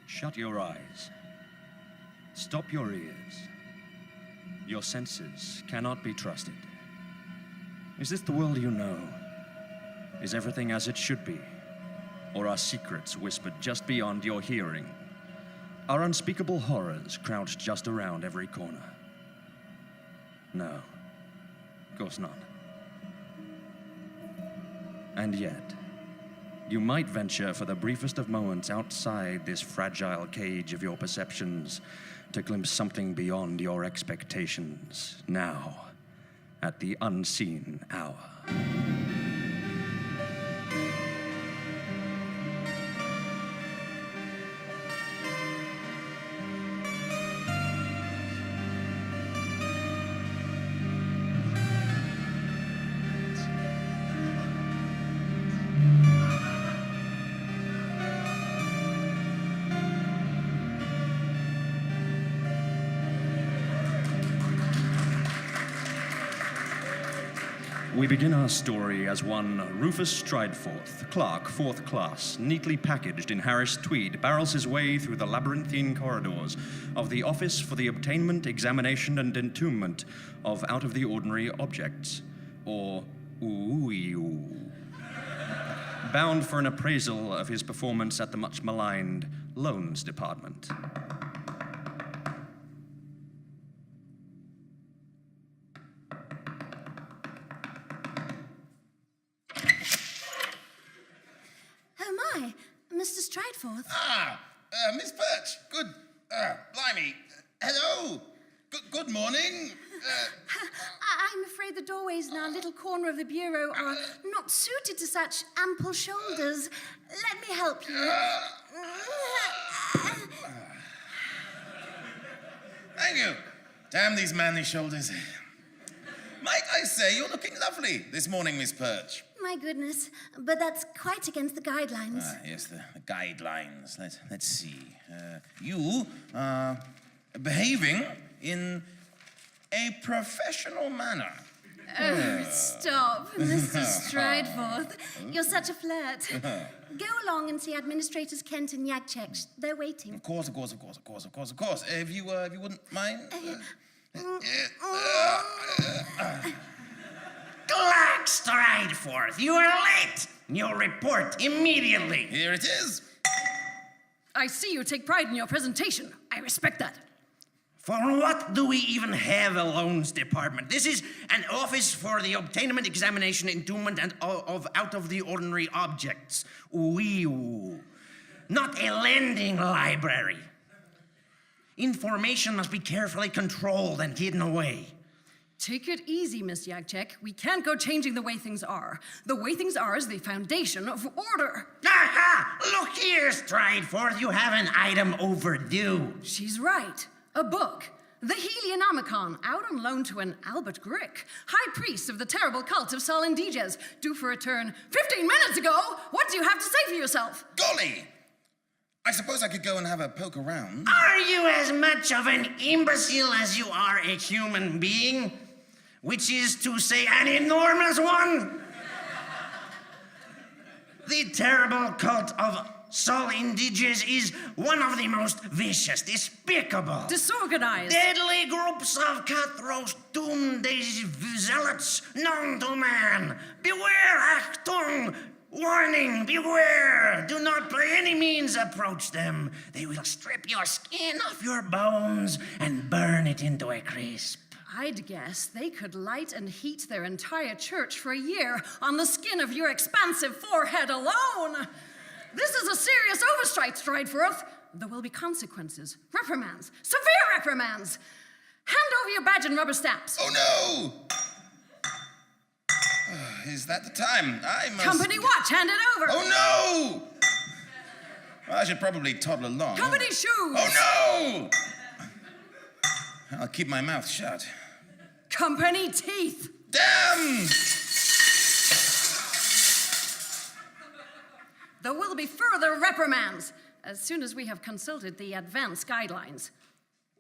Shut your eyes. Stop your ears. Your senses cannot be trusted. Is this the world you know? Is everything as it should be? Or are secrets whispered just beyond your hearing? Are unspeakable horrors crouched just around every corner? No, of course not. And yet, you might venture for the briefest of moments outside this fragile cage of your perceptions to glimpse something beyond your expectations now, at the unseen hour. We begin our story as one Rufus Strideforth, clerk, 4th class, neatly packaged in Harris tweed, barrels his way through the labyrinthine corridors of the Office for the Obtainment, Examination, and Entombment of Out-of-the-Ordinary Objects, or OOIU, bound for an appraisal of his performance at the much-maligned Loans Department. Mr. Strideforth. Miss Birch. Good, blimey. Hello. Good morning. I'm afraid the doorways in our little corner of the bureau are not suited to such ample shoulders. Let me help you. Thank you. Damn these manly shoulders. Might I say you're looking lovely this morning, Miss Birch. My goodness, but that's quite against the guidelines. Yes, the guidelines. Let's see. You are behaving in a professional manner. Oh, stop, Mr. Strideforth. You're such a flirt. Go along and see Administrators Kent and Yagchek. They're waiting. Of course. If you wouldn't mind. Clerk Strideforth, you are late. You'll report immediately. Here it is. I see you take pride in your presentation. I respect that. For what do we even have a loans department? This is an office for the obtainment, examination, entombment, and of out-of-the-ordinary objects. Ooh. Not a lending library. Information must be carefully controlled and hidden away. Take it easy, Miss Yagchek. We can't go changing the way things are. The way things are is the foundation of order. Aha! Look here, Strideforth. You have an item overdue. She's right. A book. The Helionomicon, out on loan to an Albert Grick, high priest of the terrible cult of Sol Indiges, due for return 15 minutes ago. What do you have to say for yourself? Golly! I suppose I could go and have a poke around. Are you as much of an imbecile as you are a human being? Which is to say, an enormous one? The terrible cult of Sol Indiges is one of the most vicious, despicable, disorganized, deadly groups of cutthroat, doomed zealots known to man. Beware, Achtung! Warning, beware! Do not by any means approach them. They will strip your skin off your bones and burn it into a crisp. I'd guess they could light and heat their entire church for a year on the skin of your expansive forehead alone. This is a serious overstrike, Strideforth. There will be consequences, reprimands, severe reprimands. Hand over your badge and rubber stamps. Oh, no! Is that the time? I must... Company watch, hand it over. Oh, no! Well, I should probably toddle along. Company shoes. Oh, no! I'll keep my mouth shut. Company teeth. Damn! There will be further reprimands as soon as we have consulted the advance guidelines.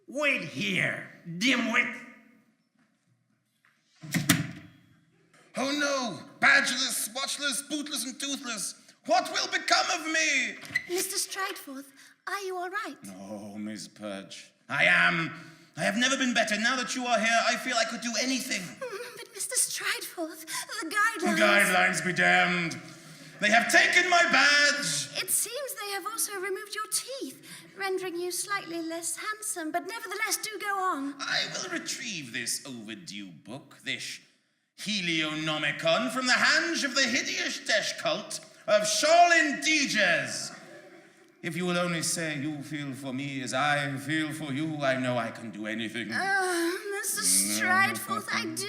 Wait here, dimwit. Oh no! Badge badgeless, watchless, bootless, and toothless. What will become of me? Mr. Strideforth, are you all right? Oh, Miss Perch. I am. I have never been better. Now that you are here, I feel I could do anything. But Mr. Strideforth, the guidelines... The guidelines be damned. They have taken my badge. It seems they have also removed your teeth, rendering you slightly less handsome, but nevertheless do go on. I will retrieve this overdue book, this Helionomicon, from the hands of the hideous desh cult of Indiges. If you will only say you feel for me as I feel for you, I know I can do anything. Mr. Strideforth, I do.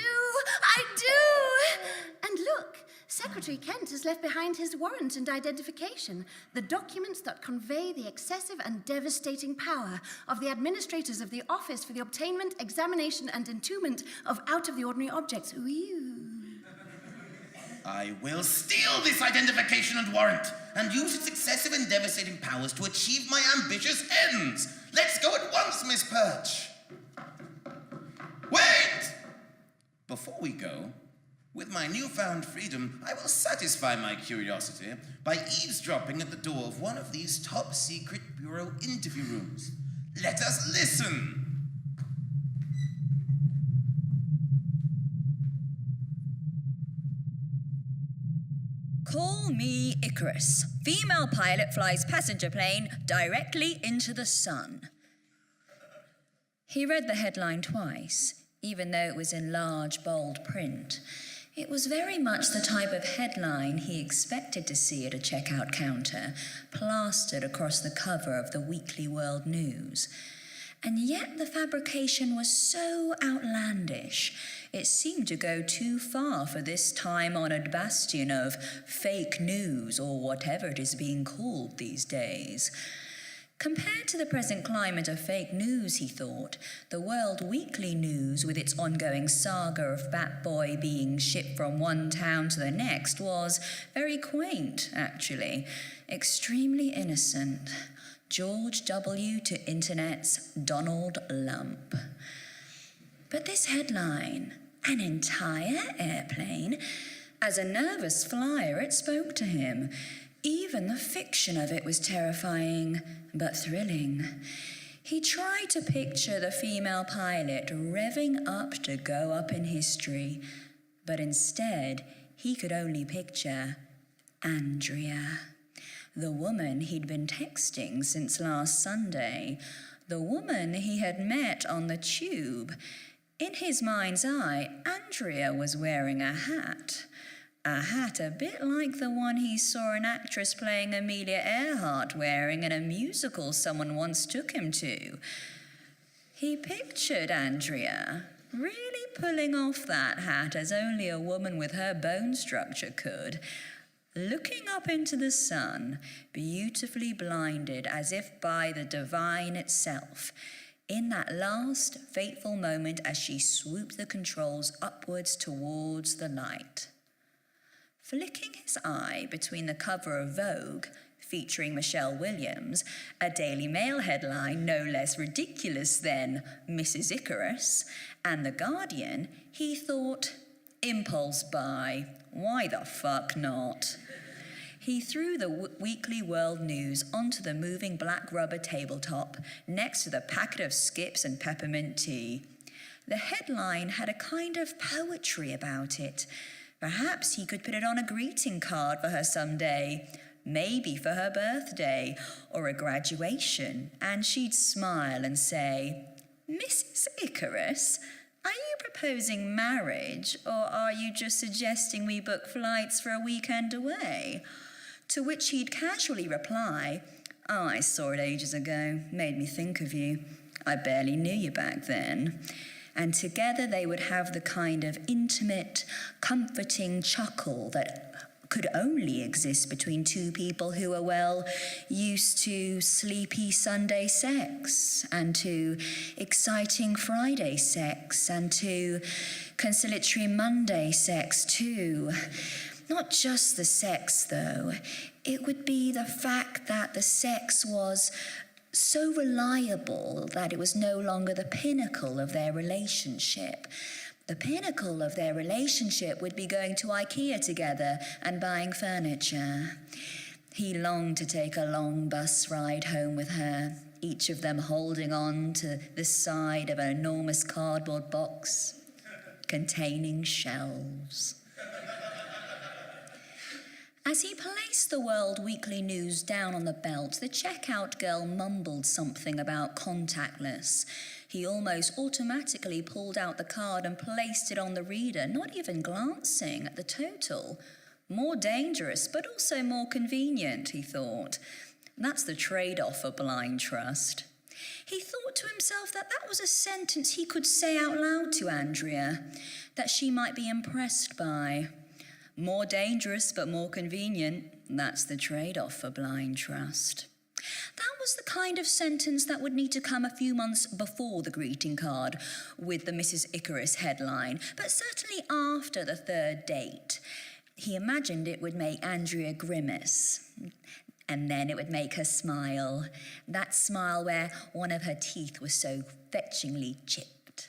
And look, Secretary Kent has left behind his warrant and identification, the documents that convey the excessive and devastating power of the administrators of the Office for the Obtainment, Examination, and Entombment of Out-of-the-Ordinary Objects. Ooh. I will steal this identification and warrant and use its excessive and devastating powers to achieve my ambitious ends. Let's go at once, Miss Perch. Wait! Before we go, with my newfound freedom, I will satisfy my curiosity by eavesdropping at the door of one of these top-secret bureau interview rooms. Let us listen. Call me Icarus. Female pilot flies passenger plane directly into the sun. He read the headline twice, even though it was in large, bold print. It was very much the type of headline he expected to see at a checkout counter, plastered across the cover of the Weekly World News. And yet the fabrication was so outlandish, it seemed to go too far for this time-honored bastion of fake news, or whatever it is being called these days. Compared to the present climate of fake news, he thought, the World Weekly News, with its ongoing saga of Bat Boy being shipped from one town to the next, was very quaint, actually, extremely innocent. George W. to Internet's Donald Lump. But this headline, an entire airplane, as a nervous flyer, it spoke to him. Even the fiction of it was terrifying, but thrilling. He tried to picture the female pilot revving up to go up in history, but instead he could only picture Andrea, the woman he'd been texting since last Sunday, the woman he had met on the tube. In his mind's eye, Andrea was wearing a hat a bit like the one he saw an actress playing Amelia Earhart wearing in a musical someone once took him to. He pictured Andrea really pulling off that hat as only a woman with her bone structure could, looking up into the sun, beautifully blinded as if by the divine itself, in that last fateful moment as she swooped the controls upwards towards the light. Flicking his eye between the cover of Vogue, featuring Michelle Williams, a Daily Mail headline no less ridiculous than Mrs. Icarus, and The Guardian, he thought, impulse buy, why the fuck not? He threw the Weekly World News onto the moving black rubber tabletop next to the packet of Skips and peppermint tea. The headline had a kind of poetry about it. Perhaps he could put it on a greeting card for her someday, maybe for her birthday or a graduation, and she'd smile and say, Mrs. Icarus, are you proposing marriage, or are you just suggesting we book flights for a weekend away? To which he'd casually reply, oh, I saw it ages ago, made me think of you. I barely knew you back then. And together they would have the kind of intimate, comforting chuckle that could only exist between two people who are, well, used to sleepy Sunday sex, and to exciting Friday sex, and to conciliatory Monday sex too. Not just the sex, though. It would be the fact that the sex was so reliable that it was no longer the pinnacle of their relationship, The pinnacle of their relationship would be going to IKEA together and buying furniture. He longed to take a long bus ride home with her, each of them holding on to the side of an enormous cardboard box containing shelves. As he placed the World Weekly News down on the belt, the checkout girl mumbled something about contactless. He almost automatically pulled out the card and placed it on the reader, not even glancing at the total. More dangerous, but also more convenient, he thought. That's the trade-off for blind trust. He thought to himself that that was a sentence he could say out loud to Andrea, that she might be impressed by. More dangerous, but more convenient. That's the trade-off for blind trust. That was the kind of sentence that would need to come a few months before the greeting card with the Mrs. Icarus headline, but certainly after the third date. He imagined it would make Andrea grimace, and then it would make her smile. That smile where one of her teeth was so fetchingly chipped.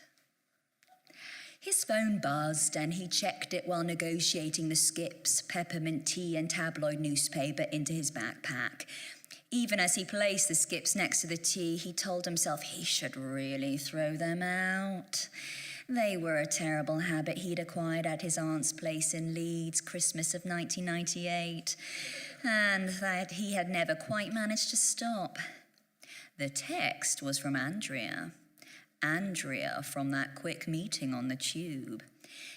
His phone buzzed and he checked it while negotiating the skips, peppermint tea and tabloid newspaper into his backpack. Even as he placed the skips next to the tea, he told himself he should really throw them out. They were a terrible habit he'd acquired at his aunt's place in Leeds, Christmas of 1998, and that he had never quite managed to stop. The text was from Andrea. Andrea from that quick meeting on the tube.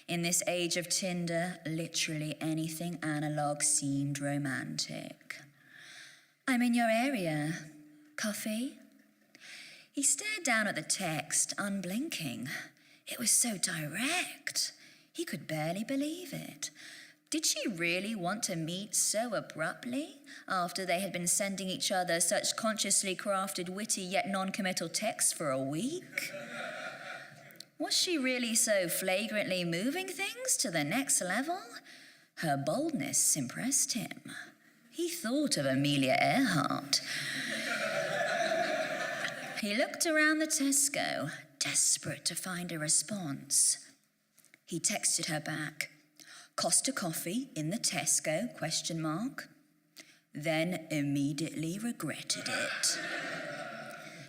In this age of Tinder, literally anything analog seemed romantic. I'm in your area. Coffee? He stared down at the text, unblinking. It was so direct. He could barely believe it. Did she really want to meet so abruptly after they had been sending each other such consciously crafted, witty yet non-committal texts for a week? Was she really so flagrantly moving things to the next level? Her boldness impressed him. He thought of Amelia Earhart. He looked around the Tesco, desperate to find a response. He texted her back, "Costa coffee in the Tesco, ? Then immediately regretted it.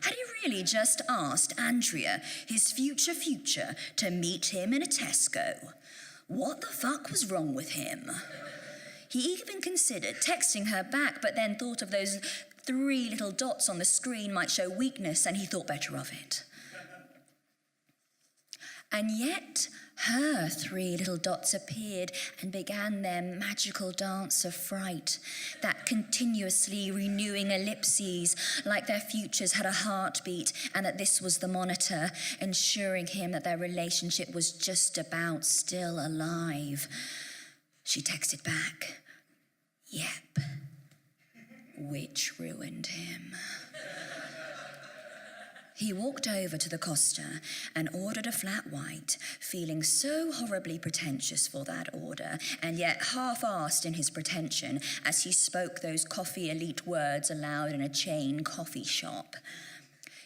Had he really just asked Andrea, his future, to meet him in a Tesco? What the fuck was wrong with him? He even considered texting her back, but then thought of those 3 little dots on the screen might show weakness, and he thought better of it. And yet, her 3 little dots appeared and began their magical dance of fright, that continuously renewing ellipses, like their futures had a heartbeat and that this was the monitor, ensuring him that their relationship was just about still alive. She texted back, "Yep," which ruined him. He walked over to the Costa and ordered a flat white, feeling so horribly pretentious for that order, and yet half-assed in his pretension as he spoke those coffee elite words aloud in a chain coffee shop.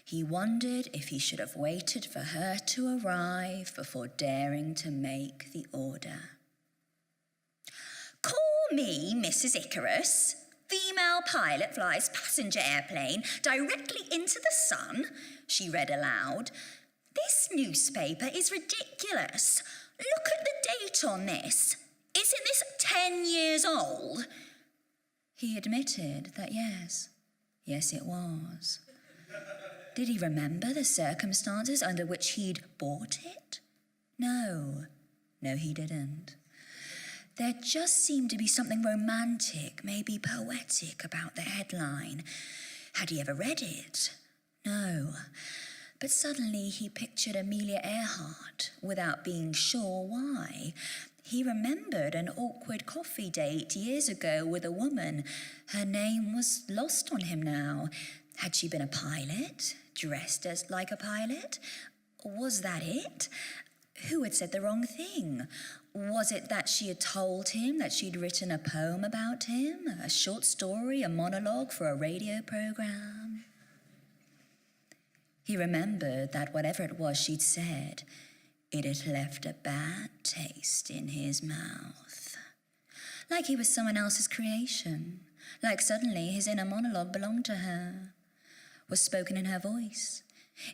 He wondered if he should have waited for her to arrive before daring to make the order. "Call me Mrs. Icarus. Female pilot flies passenger airplane directly into the sun," she read aloud. "This newspaper is ridiculous. Look at the date on this. Isn't this 10 years old?" He admitted that yes it was. Did he remember the circumstances under which he'd bought it? No, he didn't. There just seemed to be something romantic, maybe poetic about the headline. Had he ever read it? No. But suddenly he pictured Amelia Earhart without being sure why. He remembered an awkward coffee date years ago with a woman. Her name was lost on him now. Had she been a pilot? Dressed as like a pilot? Was that it? Who had said the wrong thing? Was it that she had told him that she'd written a poem about him, a short story, a monologue for a radio program? He remembered that whatever it was she'd said, It had left a bad taste in his mouth. Like he was someone else's creation. Like suddenly his inner monologue belonged to her. Was spoken in her voice.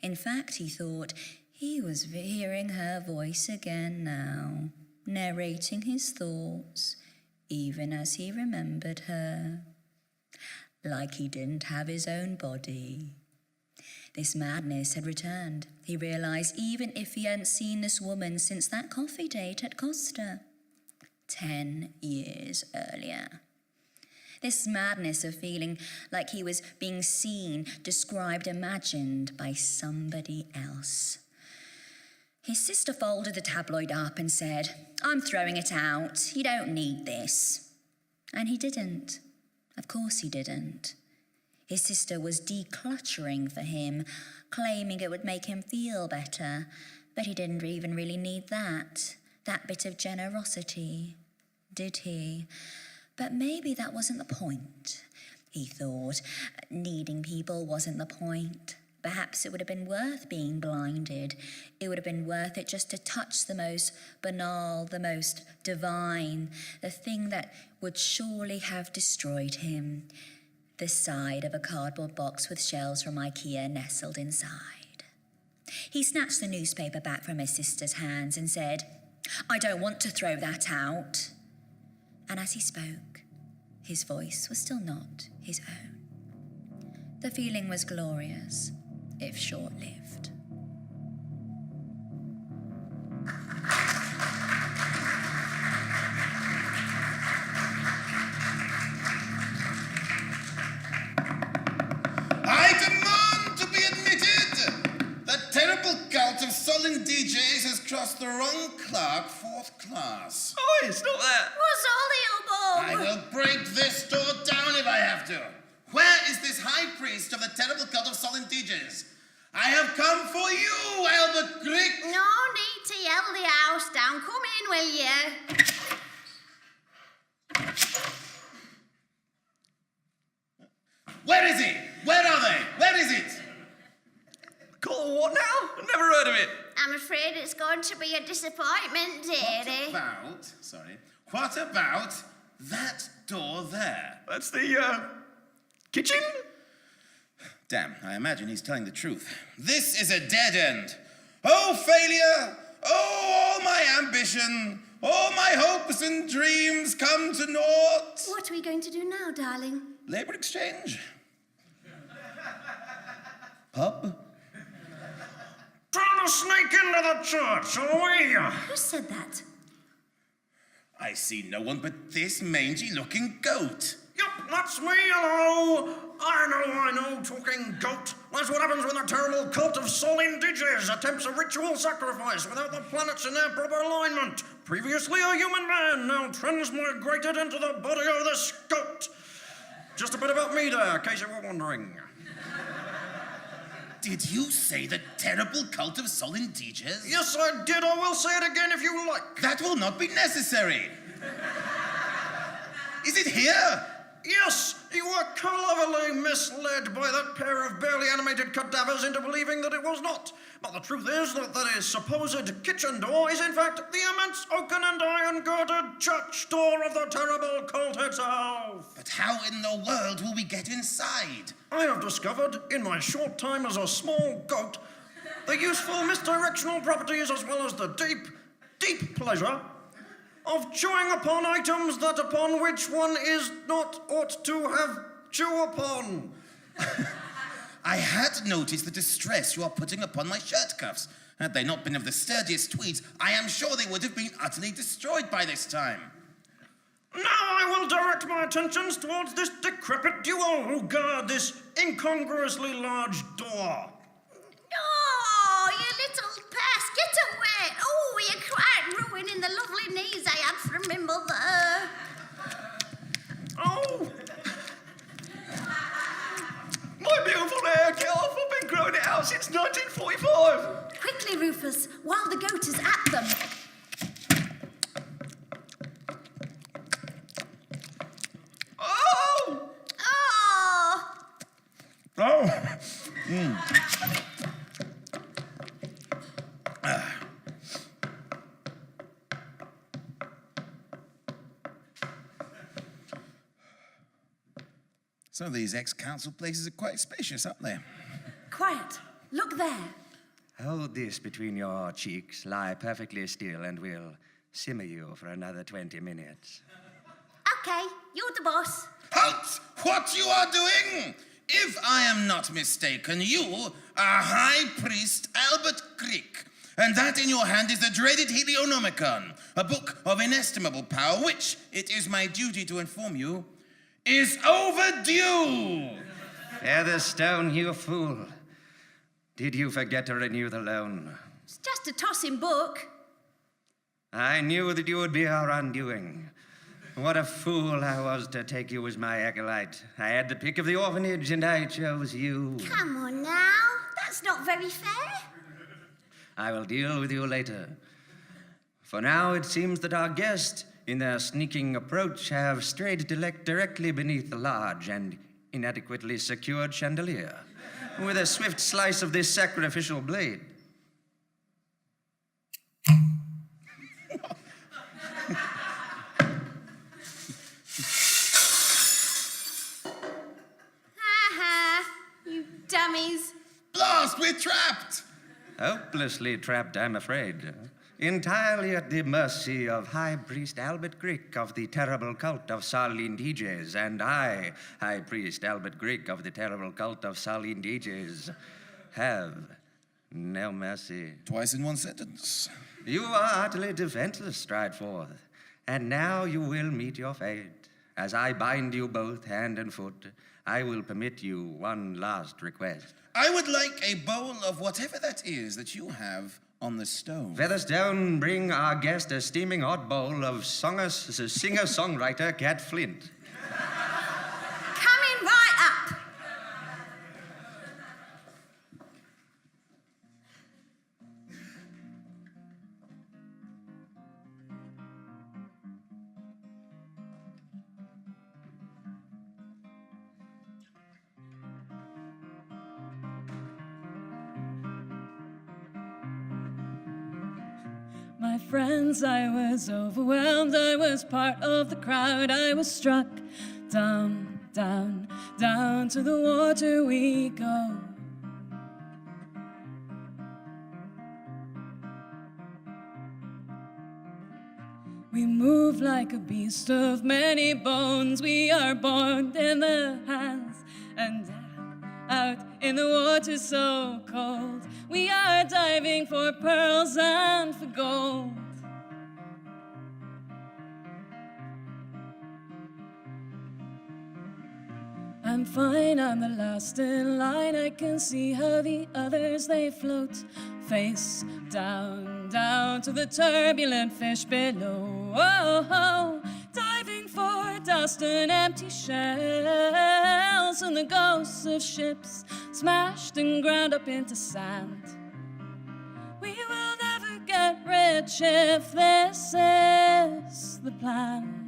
In fact, he thought he was hearing her voice again now, narrating his thoughts, even as he remembered her. Like he didn't have his own body. This madness had returned. He realised even if he hadn't seen this woman since that coffee date at Costa, 10 years earlier. This madness of feeling like he was being seen, described, imagined by somebody else. His sister folded the tabloid up and said, "I'm throwing it out. You don't need this." And he didn't. Of course he didn't. His sister was decluttering for him, claiming it would make him feel better, but he didn't even really need that bit of generosity, did he? But maybe that wasn't the point, he thought. Needing people wasn't the point. Perhaps it would have been worth being blinded. It would have been worth it just to touch the most banal, the most divine, the thing that would surely have destroyed him. The side of a cardboard box with shells from IKEA nestled inside. He snatched the newspaper back from his sister's hands and said, "I don't want to throw that out." And as he spoke, his voice was still not his own. The feeling was glorious, if short-lived. I demand to be admitted. The terrible cult of Indiges has crossed the wrong clerk, 4th class. Oh, it's not that. What's all the I elbow? will break this door down if I have to. Where is this high priest of the terrible cult of Indiges? I have come for you, Albert Glick. No need to yell the house down. Come in, will you? Where is he? Where are they? Where is it? Call what now? I've never heard of it. I'm afraid it's going to be a disappointment, dearie. What about that door there? That's the, kitchen? Damn, I imagine he's telling the truth. This is a dead end. Oh, failure! Oh, all my ambition! All my hopes and dreams come to naught! What are we going to do now, darling? Labour exchange? Pub? Trying to sneak into the church, are we? Who said that? I see no one but this mangy-looking goat. Yup, that's me, hello. I know, talking goat. That's what happens when the terrible cult of Indiges attempts a ritual sacrifice without the planets in their proper alignment. Previously a human man, now transmigrated into the body of this goat. Just a bit about me there, in case you were wondering. Did you say the terrible cult of Indiges? Yes, I did. I will say it again if you like. That will not be necessary. Is it here? Yes, you were cleverly misled by that pair of barely animated cadavers into believing that it was not. But the truth is that his supposed kitchen door is in fact the immense oaken and iron-girded church door of the terrible cult itself. But how in the world will we get inside? I have discovered, in my short time as a small goat, the useful misdirectional properties as well as the deep pleasure of chewing upon items that upon which one is not ought to have chew upon. I had noticed the distress you are putting upon my shirt cuffs. Had they not been of the sturdiest tweeds, I am sure they would have been utterly destroyed by this time. Now I will direct my attentions towards this decrepit duo who guard this incongruously large door. Oh, you little pest, get away! Oh, you're quite ruining the lovely knees I had from my mother. Oh, My beautiful hair, calf. I've been growing it out since 1945. Quickly, Rufus, while the goat is at them. Oh! Oh! Oh! Some of these ex-council places are quite spacious, aren't they? Quiet. Look there. Hold this between your cheeks, lie perfectly still, and we'll simmer you for another 20 minutes. Okay, you're the boss. Halt! What you are doing? If I am not mistaken, you are High Priest Albert Greek, and that in your hand is the dreaded Helionomicon, a book of inestimable power, which, it is my duty to inform you, is overdue! Featherstone, you fool. Did you forget to renew the loan? It's just a tossing book. I knew that you would be our undoing. What a fool I was to take you as my acolyte. I had the pick of the orphanage, and I chose you. Come on now. That's not very fair. I will deal with you later. For now, it seems that our guests, in their sneaking approach, have strayed directly beneath the large and inadequately secured chandelier, with a swift slice of this sacrificial blade. You dummies. Blast, we're trapped! Hopelessly trapped, I'm afraid. Entirely at the mercy of High Priest Albert Greek of the terrible cult of Indiges, and I, High Priest Albert Greek of the terrible cult of Indiges, have no mercy. Twice in one sentence. You are utterly defenseless, Strideforth, and now you will meet your fate. As I bind you both hand and foot, I will permit you one last request. I would like a bowl of whatever that is that you have on the stove. Featherstone, bring our guest a steaming hot bowl of singer-songwriter Cat Flint. Coming right up. My friends, I was overwhelmed, I was part of the crowd, I was struck down, down, down to the water we go. We move like a beast of many bones, we are born in the hands and out in the water so cold. We are diving for pearls and for gold. I'm fine, I'm the last in line. I can see how the others, they float face down, down to the turbulent fish below. Oh, oh, diving for dust and empty shells and the ghosts of ships smashed and ground up into sand. We will never get rich if this is the plan.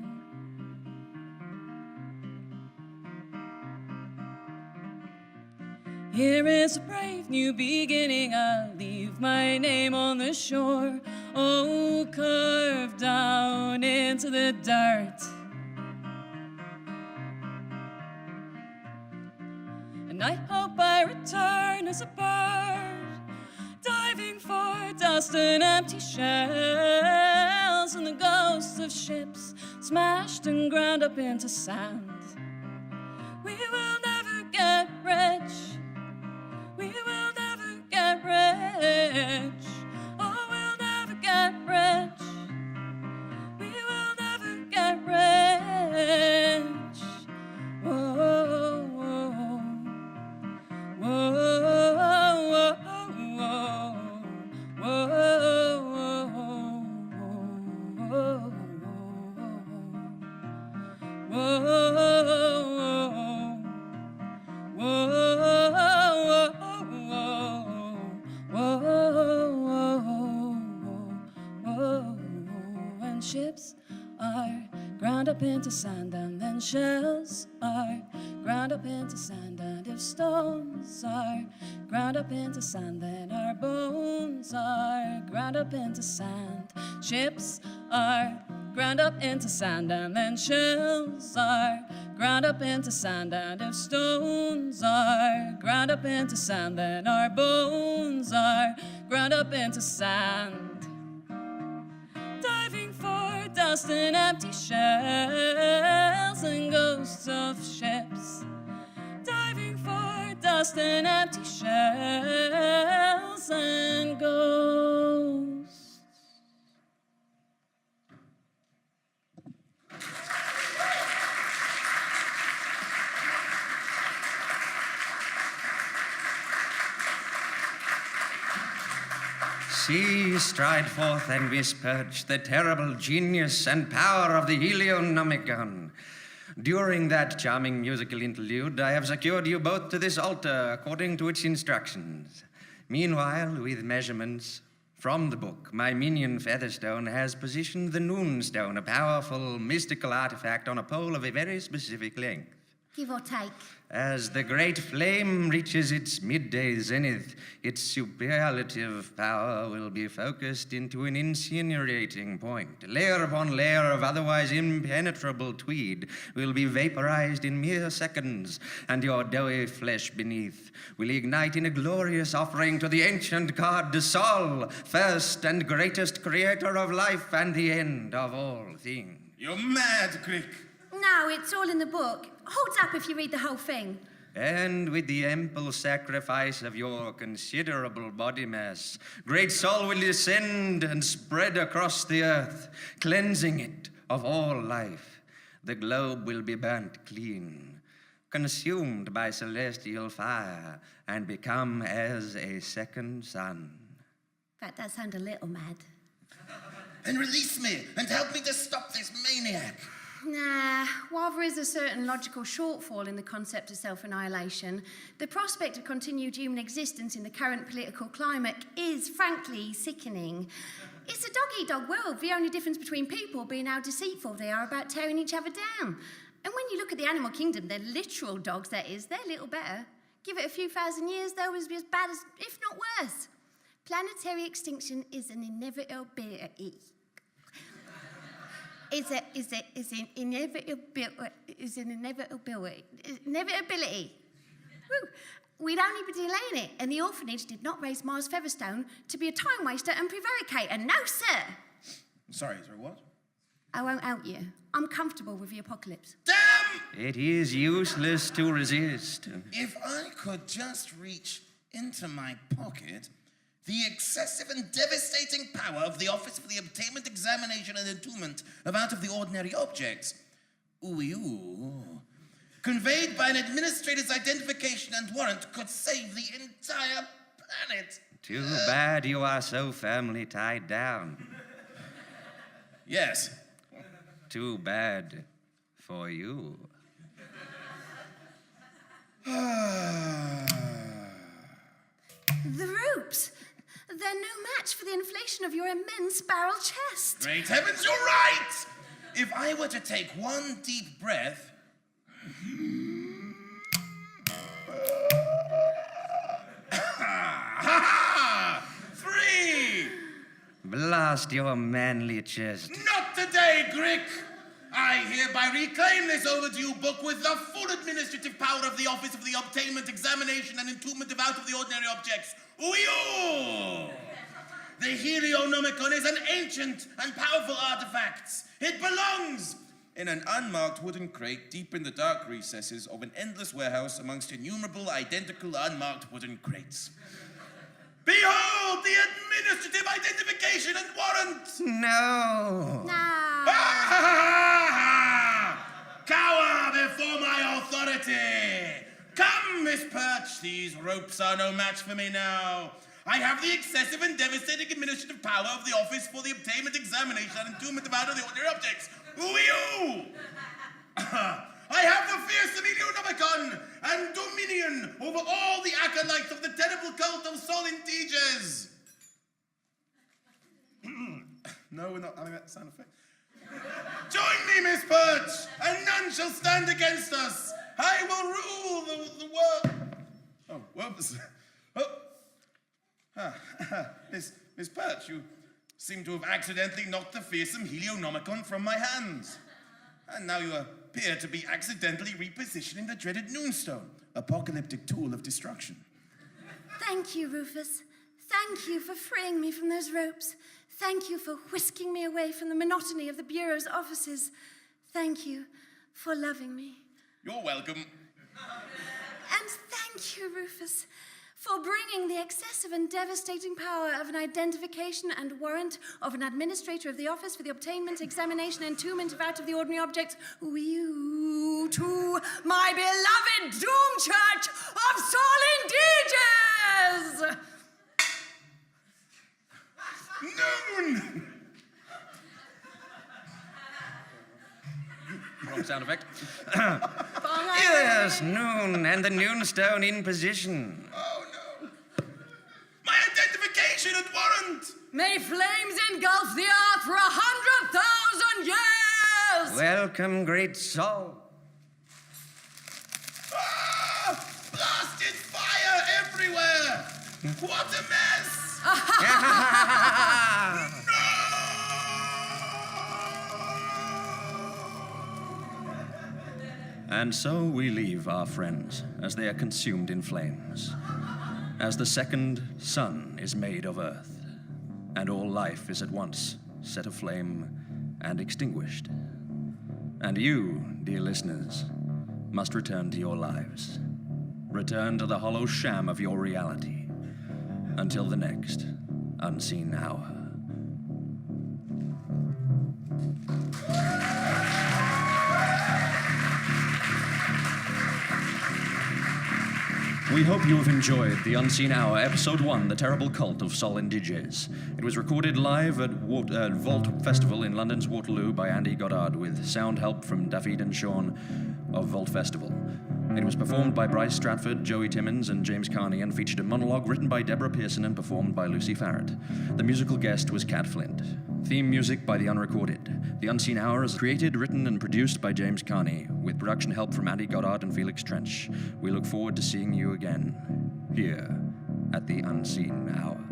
Here is a brave new beginning. I'll leave my name on the shore. Oh, carved down into the dirt. And I hope I return as a bird, diving for dust and empty shells and the ghosts of ships smashed and ground up into sand. We will never get rich. We will never get rich. Oh, we'll never get rich. We will never get rich. Whoa, whoa, whoa, whoa, and ships are ground up into sand, and then shells are ground up into sand, and if stones are ground up into sand, then our bones are ground up into sand. Ships are ground up into sand, and then shells are ground up into sand, and if stones are ground up into sand, then our bones are ground up into sand. Diving for dust and empty shells and ghosts of ships. Diving for dust and empty shells and ghosts. See, Strideforth and Miss Perch, the terrible genius and power of the Helionomicon. During that charming musical interlude, I have secured you both to this altar according to its instructions. Meanwhile, with measurements from the book, my minion Featherstone has positioned the Noonstone, a powerful mystical artifact, on a pole of a very specific length. Give or take. As the great flame reaches its midday zenith, its superlative power will be focused into an incinerating point. Layer upon layer of otherwise impenetrable tweed will be vaporized in mere seconds, and your doughy flesh beneath will ignite in a glorious offering to the ancient god Sol, first and greatest creator of life and the end of all things. You're mad, Crick. No, it's all in the book. Holds up if you read the whole thing. And with the ample sacrifice of your considerable body mass, great Sol will descend and spread across the earth, cleansing it of all life. The globe will be burnt clean, consumed by celestial fire, and become as a second sun. That does sound a little mad. Then release me and help me to stop this maniac. Nah, while there is a certain logical shortfall in the concept of self-annihilation, the prospect of continued human existence in the current political climate is, frankly, sickening. It's a dog-eat-dog world, the only difference between people being how deceitful they are about tearing each other down. And when you look at the animal kingdom, they're literal dogs, that is, they're little better. Give it a few thousand years, they'll always be as bad as, if not worse. Planetary extinction is an inevitability. Is an inevitability. Woo. We'd only be delaying it, and the orphanage did not raise Mars Featherstone to be a time waster and prevaricator. No, sir. Sorry, what? I won't out you. I'm comfortable with the apocalypse. Damn! It is useless to resist. If I could just reach into my pocket, the excessive and devastating power of the Office for the Obtainment, Examination, and Entombment of Out-of-the-Ordinary Objects, conveyed by an administrator's identification and warrant, could save the entire planet. Too bad you are so firmly tied down. Yes. Too bad for you. The ropes. They're no match for the inflation of your immense barrel chest. Great heavens, you're right! If I were to take one deep breath... 3! Blast your manly chest. Not today, Grick! I hereby reclaim this overdue book with the full administrative power of the Office of the Obtainment, Examination, and Entombment of Out-of-the-Ordinary Objects. Ooh-yoo! The Helionomicon is an ancient and powerful artifact. It belongs in an unmarked wooden crate deep in the dark recesses of an endless warehouse amongst innumerable identical unmarked wooden crates. Behold the administrative identification and warrant! No. Cower before my authority! Come, Miss Perch, these ropes are no match for me now. I have the excessive and devastating administrative power of the Office for the Obtainment, Examination, and Entombment of Out-of-the-Ordinary Objects. Ooh-yoo! I have the fierce Helionomicon and dominion over all the acolytes of the terrible cult of Sol Indiges. No, we're not having that sound effect. Join me, Miss Perch, and none shall stand against us. I will rule the world. Oh, whoops. Oh. Miss Perch, seem to have accidentally knocked the fearsome Helionomicon from my hands. And now you appear to be accidentally repositioning the dreaded Noonstone, apocalyptic tool of destruction. Thank you, Rufus. Thank you for freeing me from those ropes. Thank you for whisking me away from the monotony of the Bureau's offices. Thank you for loving me. You're welcome. And thank you, Rufus, for bringing the excessive and devastating power of an identification and warrant of an administrator of the Office for the Obtainment, Examination, and Entombment of Out-of-the-Ordinary Objects to my beloved Doom Church of Indiges! Noon! Wrong sound effect. Yes, noon, and the Noonstone in position. Oh no! My identification and warrant! May flames engulf the earth for 100,000 years! Welcome, great soul. Ah! Blasted fire everywhere! What a mess! And so we leave our friends as they are consumed in flames, as the second sun is made of earth, and all life is at once set aflame and extinguished. And you, dear listeners, must return to your lives. Return to the hollow sham of your reality until the next unseen hour. We hope you have enjoyed The Unseen Hour, Episode 1, The Terrible Cult of Sol Indiges. It was recorded live at Vault Festival in London's Waterloo by Andy Goddard with sound help from David and Sean of Vault Festival. It was performed by Brice, Stratford, Joey Timmins, and James Carney, and featured a monologue written by Deborah Pearson and performed by Lucy Farrett. The musical guest was Cat Flint. Theme music by The Unrecorded. The Unseen Hour is created, written, and produced by James Carney, with production help from Andy Goddard and Felix Trench. We look forward to seeing you again here at The Unseen Hour.